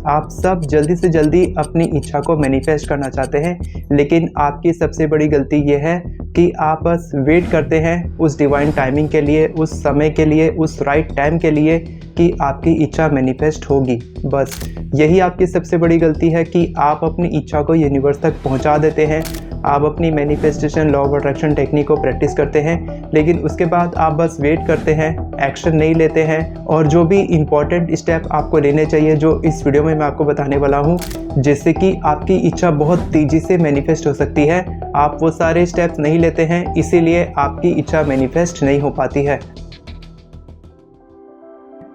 आप सब जल्दी से जल्दी अपनी इच्छा को मैनिफेस्ट करना चाहते हैं, लेकिन आपकी सबसे बड़ी गलती ये है कि आप बस वेट करते हैं उस डिवाइन टाइमिंग के लिए, उस समय के लिए, उस राइट टाइम के लिए कि आपकी इच्छा मैनिफेस्ट होगी। बस यही आपकी सबसे बड़ी गलती है कि आप अपनी इच्छा को यूनिवर्स तक पहुंचा देते हैं। आप अपनी manifestation law of attraction technique को प्रैक्टिस करते हैं, लेकिन उसके बाद आप बस वेट करते हैं, एक्शन नहीं लेते हैं। और जो भी इम्पॉर्टेंट स्टेप आपको लेने चाहिए, जो इस वीडियो में मैं आपको बताने वाला हूँ, जिससे कि आपकी इच्छा बहुत तेज़ी से मैनिफेस्ट हो सकती है, आप वो सारे स्टेप्स नहीं लेते हैं, इसीलिए आपकी इच्छा मैनिफेस्ट नहीं हो पाती है।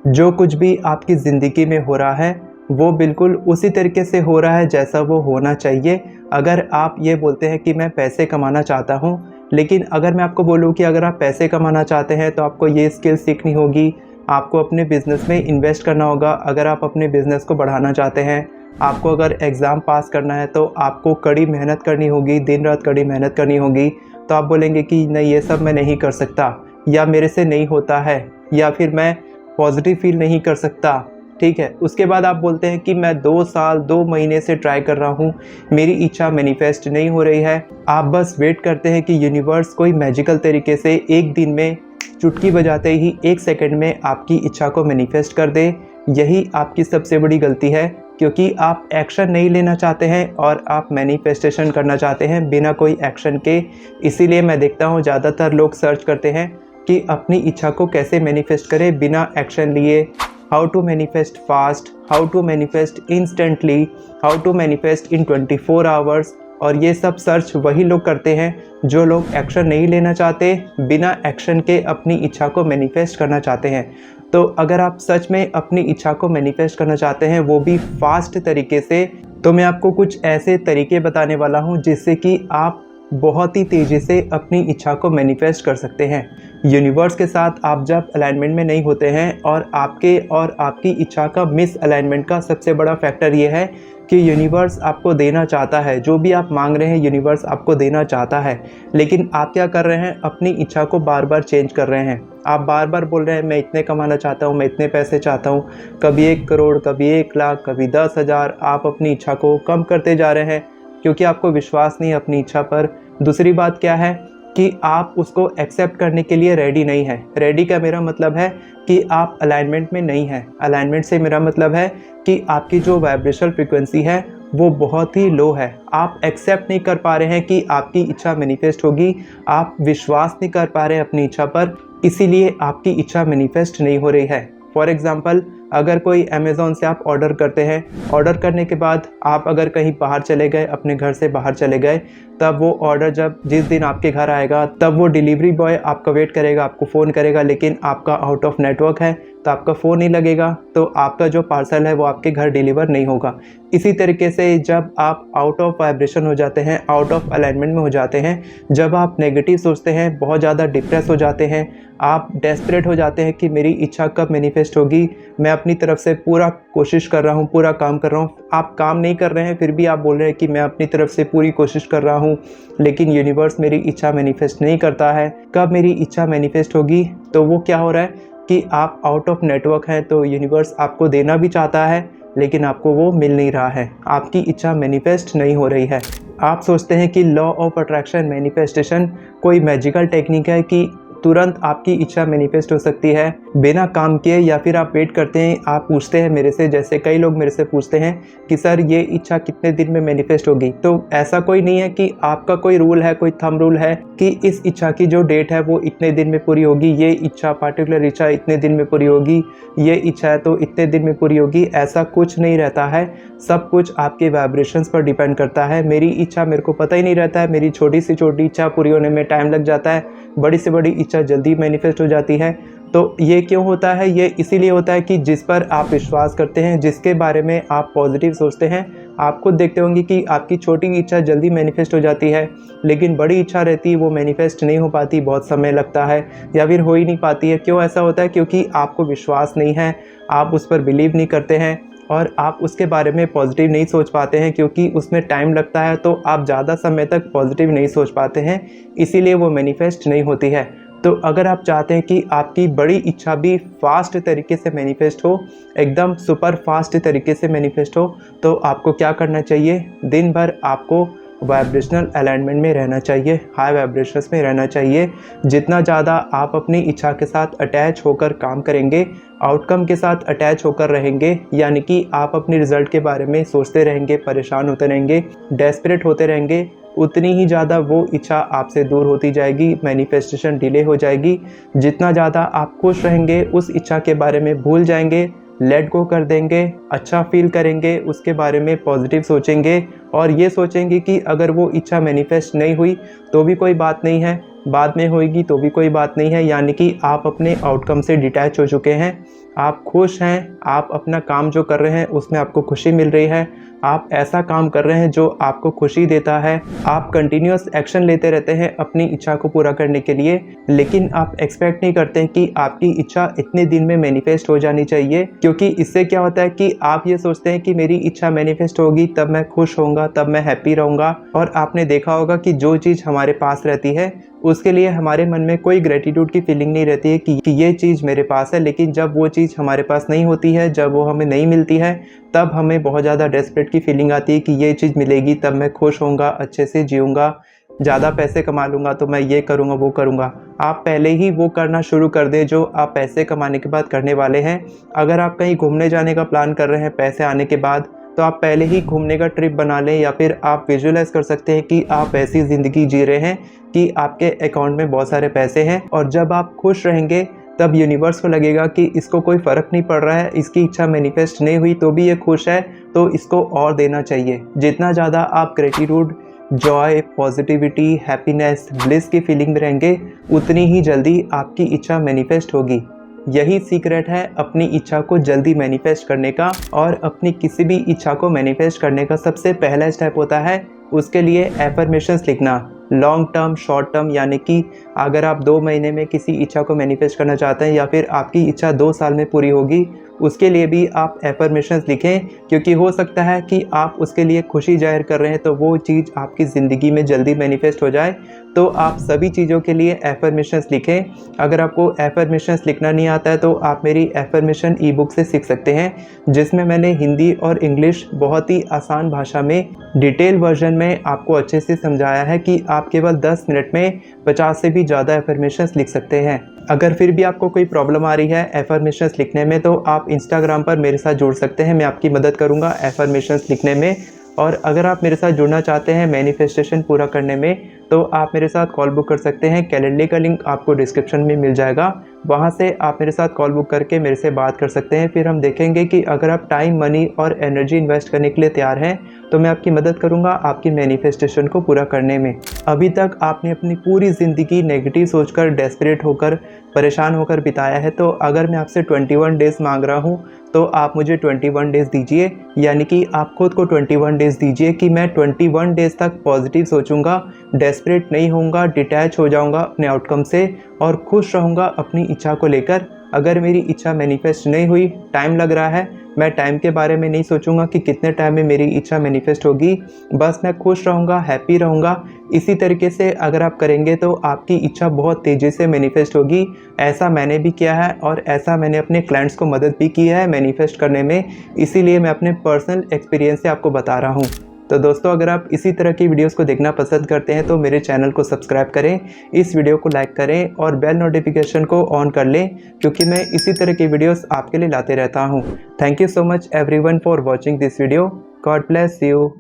जो कुछ भी आपकी ज़िंदगी में हो रहा है वो बिल्कुल उसी तरीके से हो रहा है जैसा वो होना चाहिए। अगर आप ये बोलते हैं कि मैं पैसे कमाना चाहता हूँ, लेकिन अगर मैं आपको बोलूँ कि अगर आप पैसे कमाना चाहते हैं तो आपको ये स्किल सीखनी होगी, आपको अपने बिज़नेस में इन्वेस्ट करना होगा। अगर आप अपने बिज़नेस को बढ़ाना चाहते हैं, आपको अगर एग्ज़ाम पास करना है तो आपको कड़ी मेहनत करनी होगी, दिन रात कड़ी मेहनत करनी होगी। तो आप बोलेंगे कि नहीं, ये सब मैं नहीं कर सकता, या मेरे से नहीं होता है, या फिर मैं पॉजिटिव फील नहीं कर सकता। ठीक है, उसके बाद आप बोलते हैं कि मैं 2 साल 2 महीने से ट्राई कर रहा हूँ, मेरी इच्छा मैनिफेस्ट नहीं हो रही है। आप बस वेट करते हैं कि यूनिवर्स कोई मैजिकल तरीके से एक दिन में चुटकी बजाते ही 1 सेकंड में आपकी इच्छा को मैनिफेस्ट कर दे। यही आपकी सबसे बड़ी गलती है, क्योंकि आप एक्शन नहीं लेना चाहते हैं और आप मैनिफेस्टेशन करना चाहते हैं बिना कोई एक्शन के। इसीलिए मैं देखता हूँ ज़्यादातर लोग सर्च करते हैं कि अपनी इच्छा को कैसे मैनिफेस्ट करें बिना एक्शन लिए। How to manifest fast, how to manifest instantly, how to manifest in 24 hours. और ये सब सर्च वही लोग करते हैं जो लोग एक्शन नहीं लेना चाहते, बिना एक्शन के अपनी इच्छा को मैनिफेस्ट करना चाहते हैं। तो अगर आप सच में अपनी इच्छा को मैनिफेस्ट करना चाहते हैं, वो भी फास्ट तरीके से, तो मैं आपको कुछ ऐसे तरीके बताने वाला हूँ जिससे कि आप बहुत ही तेज़ी से अपनी इच्छा को मैनिफेस्ट कर सकते हैं। यूनिवर्स के साथ आप जब अलाइनमेंट में नहीं होते हैं, और आपकी इच्छा का मिस अलाइनमेंट का सबसे बड़ा फैक्टर ये है कि यूनिवर्स आपको देना चाहता है, जो भी आप मांग रहे हैं यूनिवर्स आपको देना चाहता है, लेकिन आप क्या कर रहे हैं, अपनी इच्छा को बार बार चेंज कर रहे हैं। आप बार बार बोल रहे हैं मैं इतने कमाना चाहता हूँ, मैं इतने पैसे चाहता हूँ, कभी 1 करोड़, कभी 1 लाख, कभी 10,000। आप अपनी इच्छा को कम करते जा रहे हैं क्योंकि आपको विश्वास नहीं है अपनी इच्छा पर। दूसरी बात क्या है कि आप उसको एक्सेप्ट करने के लिए रेडी नहीं है। रेडी का मेरा मतलब है कि आप अलाइनमेंट में नहीं हैं। अलाइनमेंट से मेरा मतलब है कि आपकी जो वाइब्रेशनल फ्रीक्वेंसी है वो बहुत ही लो है। आप एक्सेप्ट नहीं कर पा रहे हैं कि आपकी इच्छा मैनिफेस्ट होगी, आप विश्वास नहीं कर पा रहे हैं अपनी इच्छा पर, इसीलिए आपकी इच्छा मैनिफेस्ट नहीं हो रही है। फॉर एग्ज़ाम्पल, अगर कोई अमेज़ॉन से आप ऑर्डर करते हैं, ऑर्डर करने के बाद आप अगर कहीं बाहर चले गए, अपने घर से बाहर चले गए, तब वो ऑर्डर जब जिस दिन आपके घर आएगा तब वो डिलीवरी बॉय आपका वेट करेगा, आपको फ़ोन करेगा, लेकिन आपका आउट ऑफ नेटवर्क है तो आपका फ़ोन नहीं लगेगा, तो आपका जो पार्सल है वो आपके घर डिलीवर नहीं होगा। इसी तरीके से जब आप आउट ऑफ वाइब्रेशन हो जाते हैं, आउट ऑफ अलाइनमेंट में हो जाते हैं, जब आप नेगेटिव सोचते हैं, बहुत ज़्यादा डिप्रेस हो जाते हैं, आप डेस्परेट हो जाते हैं कि मेरी इच्छा कब मैनिफेस्ट होगी, मैं अपनी तरफ से पूरा कोशिश कर रहा हूँ, पूरा काम कर रहा हूँ, आप काम नहीं कर रहे हैं, फिर भी आप बोल रहे हैं कि मैं अपनी तरफ से पूरी कोशिश कर रहा हूँ, लेकिन यूनिवर्स मेरी इच्छा मैनिफेस्ट नहीं करता है। कब मेरी इच्छा मैनिफेस्ट होगी? तो वो क्या हो रहा है कि आप आउट ऑफ नेटवर्क हैं, तो यूनिवर्स आपको देना भी चाहता है, लेकिन आपको वो मिल नहीं रहा है, आपकी इच्छा मैनिफेस्ट नहीं हो रही है। आप सोचते हैं कि लॉ ऑफ अट्रैक्शन मैनिफेस्टेशन कोई मैजिकल टेक्निक है कि तुरंत आपकी इच्छा मैनिफेस्ट हो सकती है बिना काम किए, या फिर आप वेट करते हैं, आप पूछते हैं मेरे से, जैसे कई लोग मेरे से पूछते हैं कि सर ये इच्छा कितने दिन में मैनिफेस्ट होगी। तो ऐसा कोई नहीं है कि आपका कोई रूल है, कोई थंब रूल है कि इस इच्छा की जो डेट है वो इतने दिन में पूरी होगी, ये इच्छा पार्टिकुलर इच्छा इतने दिन में पूरी होगी, ये इच्छा है तो इतने दिन में पूरी होगी। ऐसा कुछ नहीं रहता है, सब कुछ आपके वाइब्रेशंस पर डिपेंड करता है। मेरी इच्छा मेरे को पता ही नहीं रहता है, मेरी छोटी से छोटी इच्छा पूरी होने में टाइम लग जाता है, बड़ी से बड़ी इच्छा जल्दी मैनिफेस्ट हो जाती है। तो ये क्यों होता है? ये इसीलिए होता है कि जिस पर आप विश्वास करते हैं, जिसके बारे में आप पॉजिटिव सोचते हैं, आप खुद देखते होंगे कि आपकी छोटी इच्छा जल्दी मैनिफेस्ट हो जाती है, लेकिन बड़ी इच्छा रहती है वो मैनिफेस्ट नहीं हो पाती, बहुत समय लगता है या फिर हो ही नहीं पाती है। क्यों ऐसा होता है? क्योंकि आपको विश्वास नहीं है, आप उस पर बिलीव नहीं करते हैं और आप उसके बारे में पॉजिटिव नहीं सोच पाते हैं, क्योंकि उसमें टाइम लगता है, तो आप ज़्यादा समय तक पॉजिटिव नहीं सोच पाते हैं, इसीलिए वो मैनिफेस्ट नहीं होती है। तो अगर आप चाहते हैं कि आपकी बड़ी इच्छा भी फास्ट तरीके से मैनिफेस्ट हो, एकदम सुपर फास्ट तरीके से मैनिफेस्ट हो, तो आपको क्या करना चाहिए? दिन भर आपको वाइब्रेशनल अलाइनमेंट में रहना चाहिए, हाई वाइब्रेशंस में रहना चाहिए। जितना ज़्यादा आप अपनी इच्छा के साथ अटैच होकर काम करेंगे, आउटकम के साथ अटैच होकर रहेंगे, यानी कि आप अपने रिजल्ट के बारे में सोचते रहेंगे, परेशान होते रहेंगे, डेस्परेट होते रहेंगे, उतनी ही ज़्यादा वो इच्छा आपसे दूर होती जाएगी, मैनिफेस्टेशन डिले हो जाएगी। जितना ज़्यादा आप खुश रहेंगे, उस इच्छा के बारे में भूल जाएंगे, लेट गो कर देंगे, अच्छा फील करेंगे, उसके बारे में पॉजिटिव सोचेंगे और ये सोचेंगे कि अगर वो इच्छा मैनिफेस्ट नहीं हुई तो भी कोई बात नहीं है, बाद में होएगी तो भी कोई बात नहीं है। यानी कि आप अपने आउटकम से डिटैच हो चुके हैं, आप खुश हैं, आप अपना काम जो कर रहे हैं उसमें आपको खुशी मिल रही है, आप ऐसा काम कर रहे हैं जो आपको खुशी देता है, आप कंटिन्यूअस एक्शन लेते रहते हैं अपनी इच्छा को पूरा करने के लिए, लेकिन आप एक्सपेक्ट नहीं करते हैं कि आपकी इच्छा इतने दिन में मैनिफेस्ट हो जानी चाहिए। क्योंकि इससे क्या होता है कि आप ये सोचते हैं कि मेरी इच्छा मैनिफेस्ट होगी तब मैं खुश होऊंगा, तब मैं हैप्पी रहूंगा। और आपने देखा होगा कि जो चीज़ हमारे पास रहती है उसके लिए हमारे मन में कोई ग्रेटिट्यूड की फीलिंग नहीं रहती है कि ये चीज़ मेरे पास है, लेकिन जब वो चीज़ हमारे पास नहीं होती है, जब वो हमें नहीं मिलती है, तब हमें बहुत ज़्यादा डेस्परेट की फीलिंग आती है कि ये चीज़ मिलेगी तब मैं खुश होऊंगा, अच्छे से जीऊँगा, ज़्यादा पैसे कमा लूँगा तो मैं ये करूँगा वो करूँगा। आप पहले ही वो करना शुरू कर दें जो आप पैसे कमाने के बाद करने वाले हैं। अगर आप कहीं घूमने जाने का प्लान कर रहे हैं पैसे आने के बाद, तो आप पहले ही घूमने का ट्रिप बना लें, या फिर आप विजुअलाइज कर सकते हैं कि आप ऐसी ज़िंदगी जी रहे हैं कि आपके अकाउंट में बहुत सारे पैसे हैं। और जब आप खुश रहेंगे तब यूनिवर्स को लगेगा कि इसको कोई फ़र्क नहीं पड़ रहा है, इसकी इच्छा मैनिफेस्ट नहीं हुई तो भी ये खुश है, तो इसको और देना चाहिए। जितना ज़्यादा आप gratitude, Joy, positivity, happiness, bliss की फीलिंग में रहेंगे, उतनी ही जल्दी आपकी इच्छा मैनिफेस्ट होगी। यही सीक्रेट है अपनी इच्छा को जल्दी मैनिफेस्ट करने का। और अपनी किसी भी इच्छा को मैनिफेस्ट करने का सबसे पहला स्टेप होता है उसके लिए एफर्मेशंस लिखना, लॉन्ग टर्म, शॉर्ट टर्म। यानी कि अगर आप 2 महीने में किसी इच्छा को मैनिफेस्ट करना चाहते हैं, या फिर आपकी इच्छा 2 साल में पूरी होगी, उसके लिए भी आप एफर्मेशंस लिखें। क्योंकि हो सकता है कि आप उसके लिए खुशी जाहिर कर रहे हैं तो वो चीज़ आपकी ज़िंदगी में जल्दी मैनिफेस्ट हो जाए। तो आप सभी चीज़ों के लिए एफर्मेशंस लिखें। अगर आपको एफर्मेशंस लिखना नहीं आता है तो आप मेरी एफर्मेशन ई बुक से सीख सकते हैं, जिसमें मैंने हिंदी और इंग्लिश बहुत ही आसान भाषा में डिटेल वर्जन में आपको अच्छे से समझाया है कि आप केवल 10 मिनट में 50 से भी ज़्यादा एफर्मेशंस लिख सकते हैं। अगर फिर भी आपको कोई प्रॉब्लम आ रही है एफर्मेशंस लिखने में, तो आप इंस्टाग्राम पर मेरे साथ जुड़ सकते हैं, मैं आपकी मदद करूंगा एफर्मेशंस लिखने में। और अगर आप मेरे साथ जुड़ना चाहते हैं मैनिफेस्टेशन पूरा करने में, तो आप मेरे साथ कॉल बुक कर सकते हैं। कैलेंडर का लिंक आपको डिस्क्रिप्शन में मिल जाएगा, वहाँ से आप मेरे साथ कॉल बुक करके मेरे से बात कर सकते हैं। फिर हम देखेंगे कि अगर आप टाइम, मनी और एनर्जी इन्वेस्ट करने के लिए तैयार हैं तो मैं आपकी मदद करूंगा आपकी मैनिफेस्टेशन को पूरा करने में। अभी तक आपने अपनी पूरी ज़िंदगी नेगेटिव सोचकर, डेस्परेट होकर, परेशान होकर बिताया है, तो अगर मैं आपसे 21 डेज़ मांग रहा हूँ तो आप मुझे 21 डेज़ दीजिए। यानी कि आप खुद को 21 डेज़ दीजिए कि मैं 21 डेज़ तक पॉजिटिव सोचूंगा, डेस्परेट नहीं होऊंगा, डिटैच हो जाऊंगा अपने आउटकम से और खुश रहूंगा अपनी इच्छा को लेकर। अगर मेरी इच्छा मैनिफेस्ट नहीं हुई, टाइम लग रहा है, मैं टाइम के बारे में नहीं सोचूंगा कि कितने टाइम में मेरी इच्छा मैनिफेस्ट होगी, बस मैं खुश रहूंगा, हैप्पी रहूंगा। इसी तरीके से अगर आप करेंगे तो आपकी इच्छा बहुत तेज़ी से मैनिफेस्ट होगी। ऐसा मैंने भी किया है और ऐसा मैंने अपने क्लाइंट्स को मदद भी की है मैनिफेस्ट करने में, इसीलिए मैं अपने पर्सनल एक्सपीरियंस से आपको बता रहा हूँ। तो दोस्तों, अगर आप इसी तरह की वीडियोस को देखना पसंद करते हैं तो मेरे चैनल को सब्सक्राइब करें, इस वीडियो को लाइक करें और बेल नोटिफिकेशन को ऑन कर लें, क्योंकि मैं इसी तरह की वीडियोस आपके लिए लाते रहता हूं। Thank you so much everyone for watching this video. God bless you.